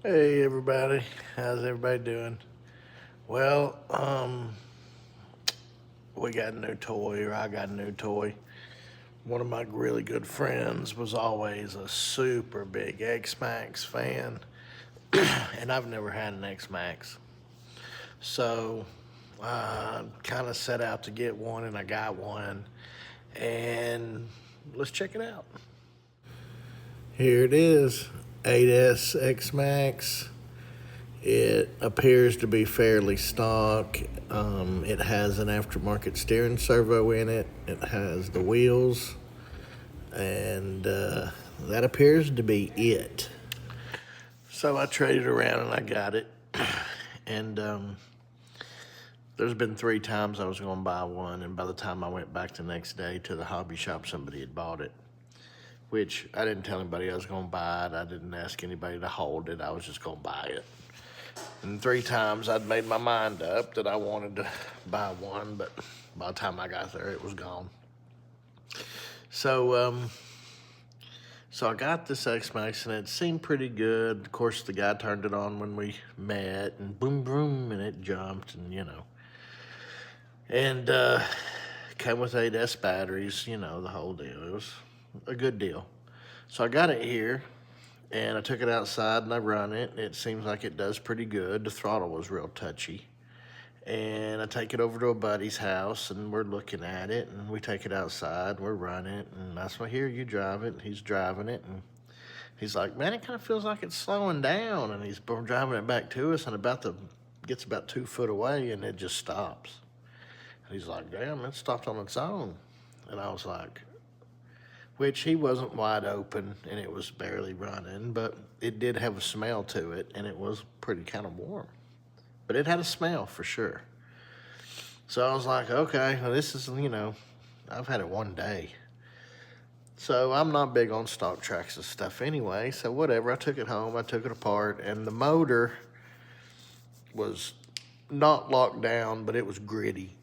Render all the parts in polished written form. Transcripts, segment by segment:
Hey everybody, how's everybody doing? Well, we got a new toy, or I got a new toy. One of my really good friends was always a super big X-Maxx fan, and I've never had an X-Maxx. So I kind of set out to get one, and I got one, and let's check it out. Here it is, 8S X-Maxx. It appears to be fairly stock. It has an aftermarket steering servo in it. It has the wheels, and that appears to be it. So I traded around and I got it. And there's been 3 times I was going to buy one, and by the time I went back the next day to the hobby shop, somebody had bought it. Which I didn't tell anybody I was going to buy it. I didn't ask anybody to hold it. I was just going to buy it. And 3 times I'd made my mind up that I wanted to buy one, but by the time I got there, it was gone. So, so I got this X-Maxx, and it seemed pretty good. Of course, the guy turned it on when we met, and boom, boom, and it jumped, and And came with 8S batteries, the whole deal. It was a good deal. So I got it here, and I took it outside and I run it. It seems like it does pretty good. The throttle was real touchy. And I take it over to a buddy's house, and we're looking at it, and we take it outside, we're running it, and I said, here, you drive it. He's driving it, and he's like, man, it kind of feels like it's slowing down. And he's driving it back to us, and gets about 2 foot away, and it just stops. And he's like, damn, it stopped on its own. And I was like, which he wasn't wide open, and it was barely running, but it did have a smell to it, and it was pretty kind of warm. But it had a smell for sure. So I was like, okay, well, this is, I've had it one day. So I'm not big on stock tracks and stuff anyway, so whatever. I took it home, I took it apart, and the motor was not locked down, but it was gritty,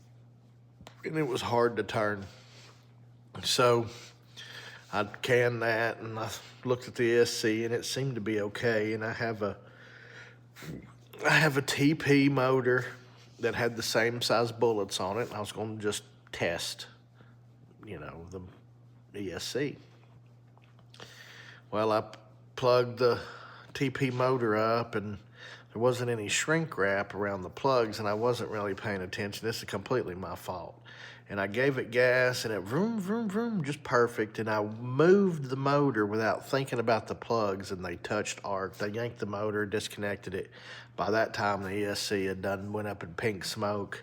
and it was hard to turn. So I canned that, and I looked at the SC, and it seemed to be okay. And I have a TP motor that had the same size bullets on it, and I was going to just test, the ESC. Well, I plugged the TP motor up, and there wasn't any shrink wrap around the plugs, and I wasn't really paying attention. This is completely my fault. And I gave it gas, and it vroom, vroom, vroom, just perfect. And I moved the motor without thinking about the plugs, and they touched arc. They yanked the motor, disconnected it. By that time, the ESC had went up in pink smoke.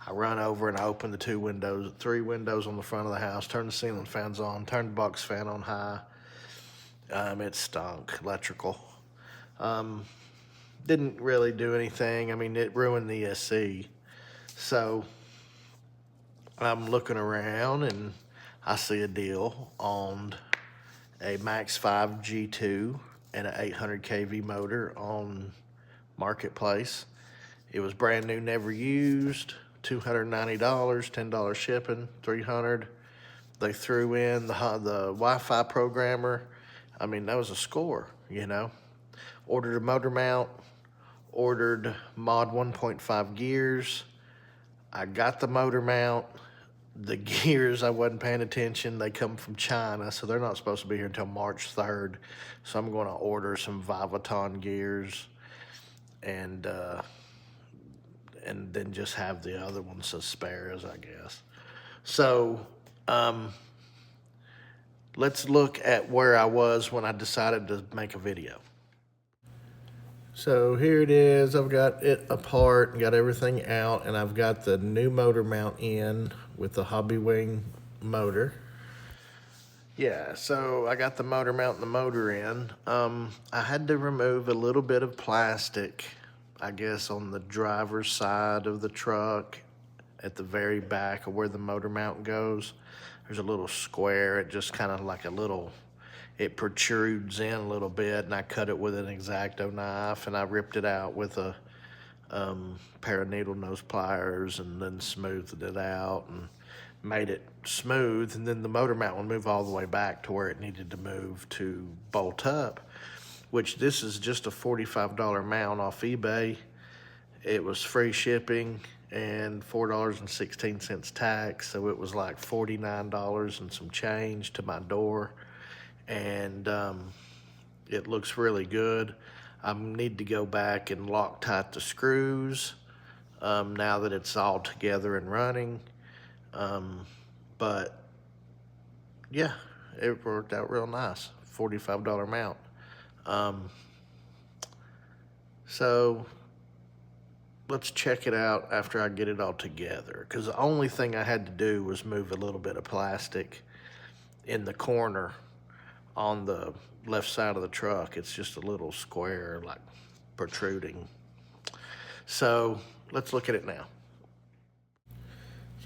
I run over and I opened the 3 windows on the front of the house, turned the ceiling fans on, turned the box fan on high. It stunk, electrical. Didn't really do anything. I mean, it ruined the ESC. So I'm looking around, and I see a deal on a Max 5 G2 and an 800 kV motor on Marketplace. It was brand new, never used, $290, $10 shipping, $300. They threw in the Wi-Fi programmer. I mean, that was a score, Ordered a motor mount, ordered mod 1.5 gears. I got the motor mount. The gears, I wasn't paying attention. They come from China, so they're not supposed to be here until March 3rd. So I'm going to order some Vivaton gears, and then just have the other ones as spares, I guess. So let's look at where I was when I decided to make a video. So here it is. I've got it apart, got everything out, and I've got the new motor mount in with the Hobby Wing motor. Yeah, so I got the motor mount and the motor in. I had to remove a little bit of plastic, I guess, on the driver's side of the truck at the very back of where the motor mount goes. There's a little square. It just kind of like it protrudes in a little bit, and I cut it with an X-Acto knife, and I ripped it out with a pair of needle nose pliers, and then smoothed it out and made it smooth. And then the motor mount would move all the way back to where it needed to move to bolt up. which this is just a $45 mount off eBay. It was free shipping and $4.16 tax, so it was like $49 and some change to my door. And it looks really good. I need to go back and Loctite the screws now that it's all together and running. But yeah, it worked out real nice. $45 mount. So let's check it out after I get it all together, because the only thing I had to do was move a little bit of plastic in the corner on the left side of the truck. It's just a little square, like protruding. So let's look at it now.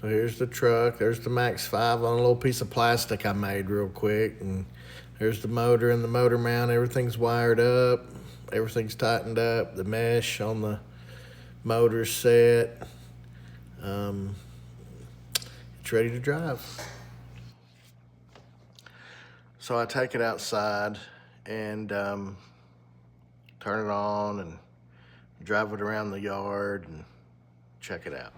So here's the truck. There's the Max 5 on a little piece of plastic I made real quick. And there's the motor and the motor mount. Everything's wired up. Everything's tightened up. The mesh on the motor's set. It's ready to drive. So I take it outside and turn it on and drive it around the yard and check it out.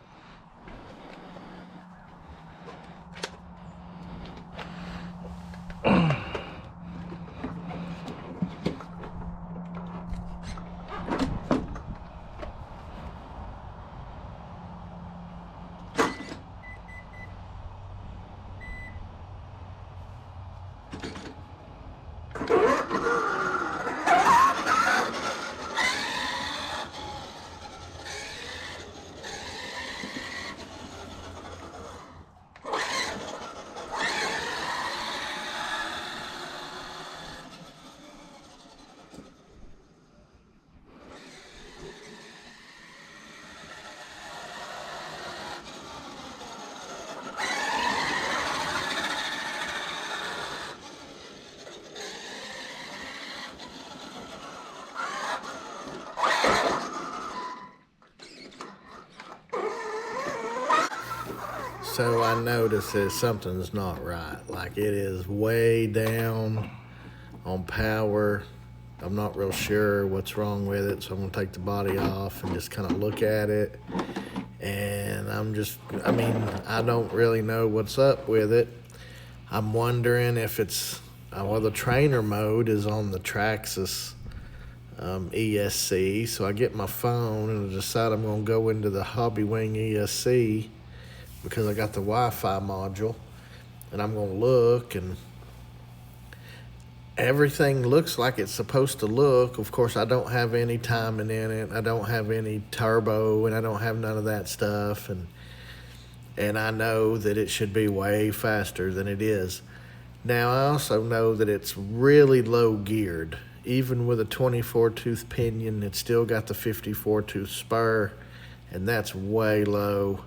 So I noticed that something's not right. Like, it is way down on power. I'm not real sure what's wrong with it, so I'm gonna take the body off and just kind of look at it. And I don't really know what's up with it. I'm wondering if it's, well, the trainer mode is on the Traxxas ESC. So I get my phone and I decide I'm gonna go into the Hobby Wing ESC because I got the Wi-Fi module, and I'm gonna look, and everything looks like it's supposed to look. Of course, I don't have any timing in it. I don't have any turbo, and I don't have none of that stuff. And I know that it should be way faster than it is. Now, I also know that it's really low geared. Even with a 24 tooth pinion, it's still got the 54 tooth spur, and that's way low.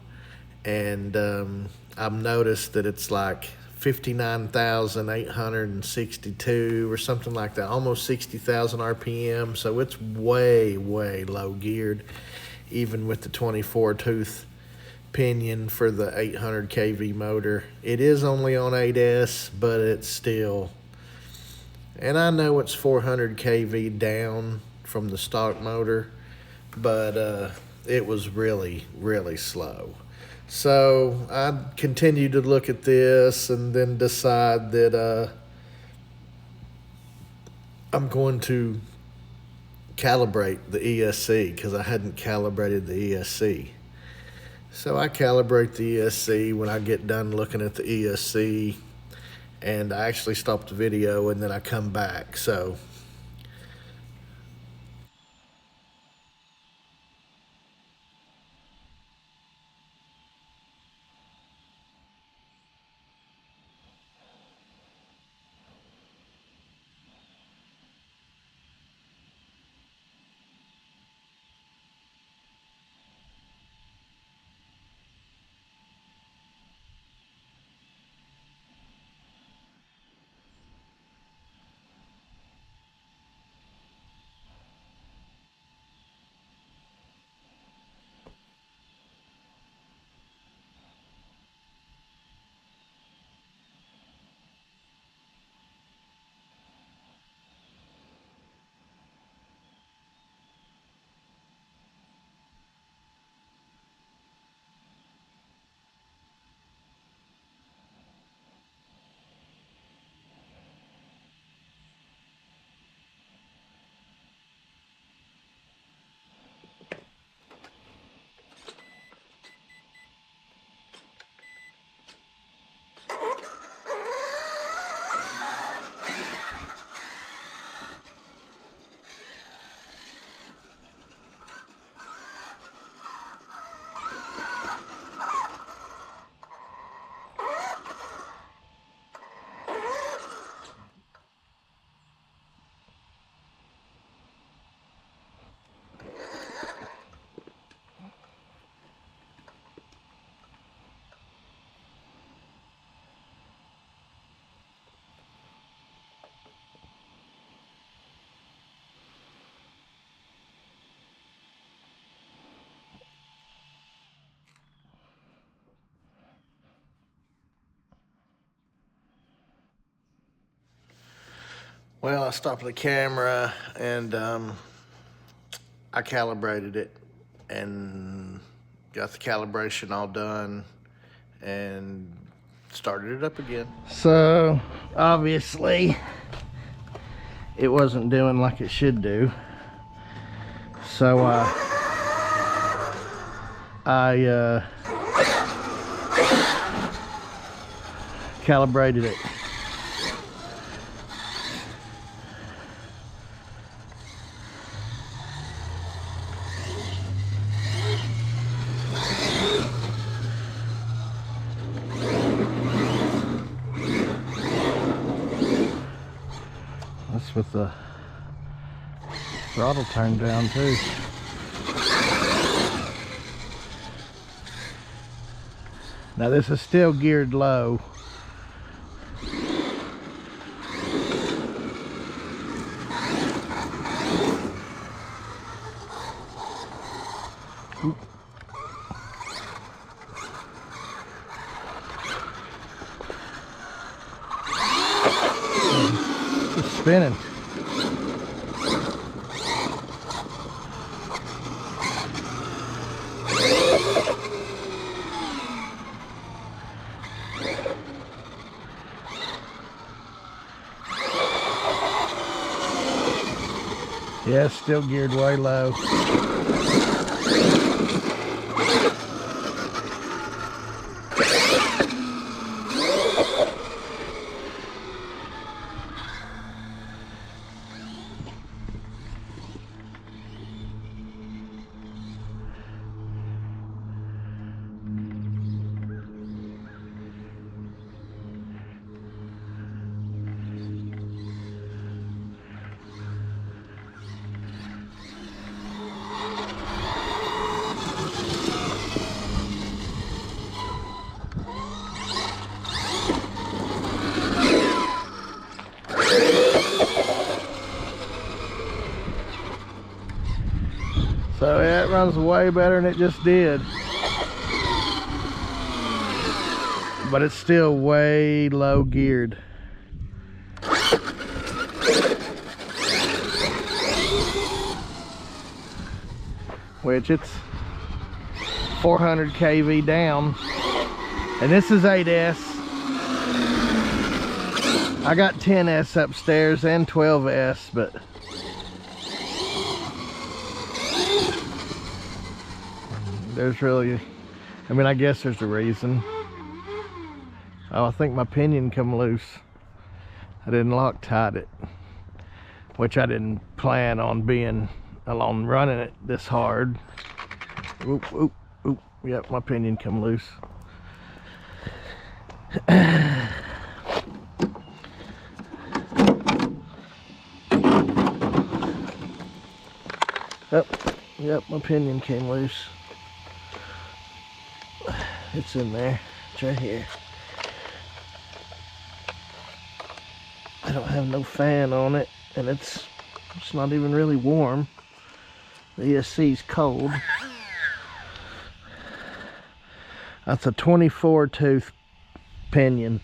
And I've noticed that it's like 59,862 or something like that, almost 60,000 RPM. So it's way, way low geared, even with the 24 tooth pinion for the 800 kV motor. It is only on 8S, but it's still, and I know it's 400 kV down from the stock motor, but it was really, really slow. So I continued to look at this and then decide that I'm going to calibrate the ESC, because I hadn't calibrated the ESC. So I calibrate the ESC when I get done looking at the ESC, and I actually stop the video and then I come back. So Well, I stopped the camera and I calibrated it and got the calibration all done and started it up again. So obviously it wasn't doing like it should do. So I calibrated it. That's with the throttle turned down too. Now this is still geared low. Oop. It's spinning. Yeah, it's still geared way low. So yeah, it runs way better than it just did. But it's still way low geared. Which it's 400 kV down. And this is 8S. I got 10S upstairs and 12S, but there's really, I mean, I guess there's a reason. Oh, I think my pinion come loose. I didn't Loctite it, which I didn't plan on being alone running it this hard. Oop, oop, oop. Yep, my pinion come loose. Oh, yep, my pinion came loose. It's in there. It's right here. I don't have no fan on it, and it's not even really warm. The ESC's cold. That's a 24 tooth pinion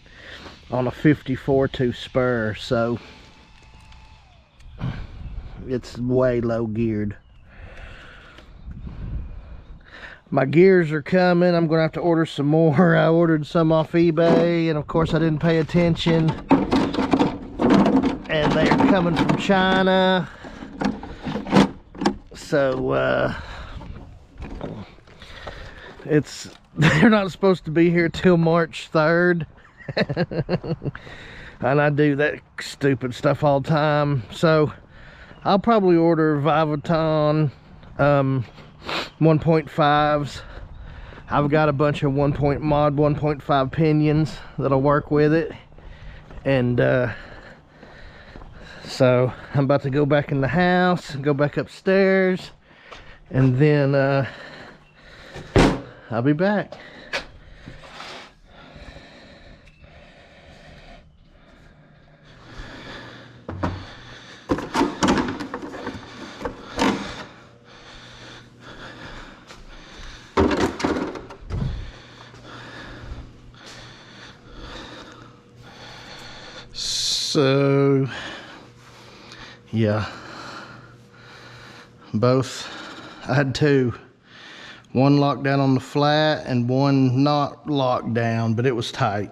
on a 54 tooth spur, so it's way low geared. My gears are coming. I'm gonna have to order some more. I ordered some off eBay, and of course I didn't pay attention. And they're coming from China. So they're not supposed to be here till March 3rd. And I do that stupid stuff all the time. So I'll probably order Vivaton 1.5s. I've got a bunch of mod 1.5 pinions that'll work with it. And so I'm about to go back in the house and go back upstairs, and then I'll be back. So Yeah. Both, I had two. One locked down on the flat and one not locked down, but it was tight.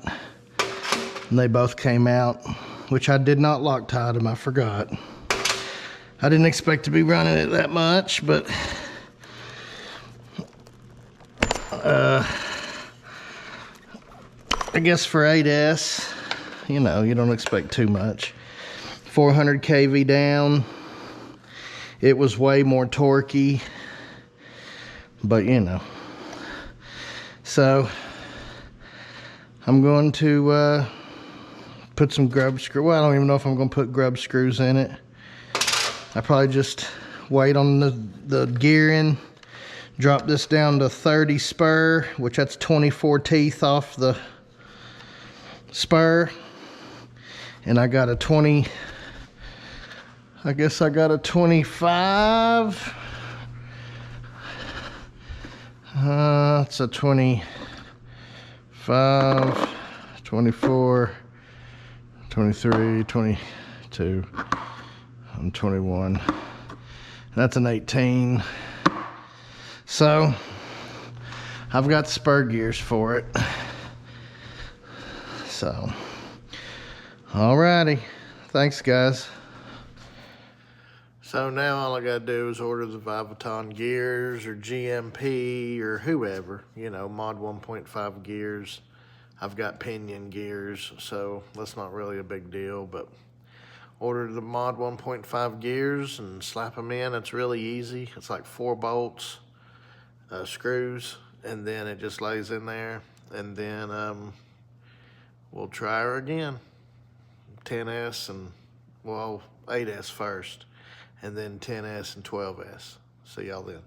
And they both came out, which I did not Loctite them, I forgot. I didn't expect to be running it that much, but I guess for 8S, you know, you don't expect too much. 400 kV down. It was way more torquey, but you know. So I'm going to put some grub screw. Well, I don't even know if I'm going to put grub screws in it. I probably just wait on the gearing, drop this down to 30 spur, which that's 24 teeth off the spur, and I got a 20. I guess I got a 25. It's a 25, 24, 23, 22, and 21. That's an 18. So I've got spur gears for it. So, alrighty. Thanks, guys. So now all I gotta do is order the Vivaton gears or GMP or whoever, you know, Mod 1.5 gears. I've got pinion gears, so that's not really a big deal, but order the Mod 1.5 gears and slap them in. It's really easy. It's like 4 bolts, screws, and then it just lays in there. And then we'll try her again. 10S and, well, 8S first, and then 10S and 12S. See y'all then.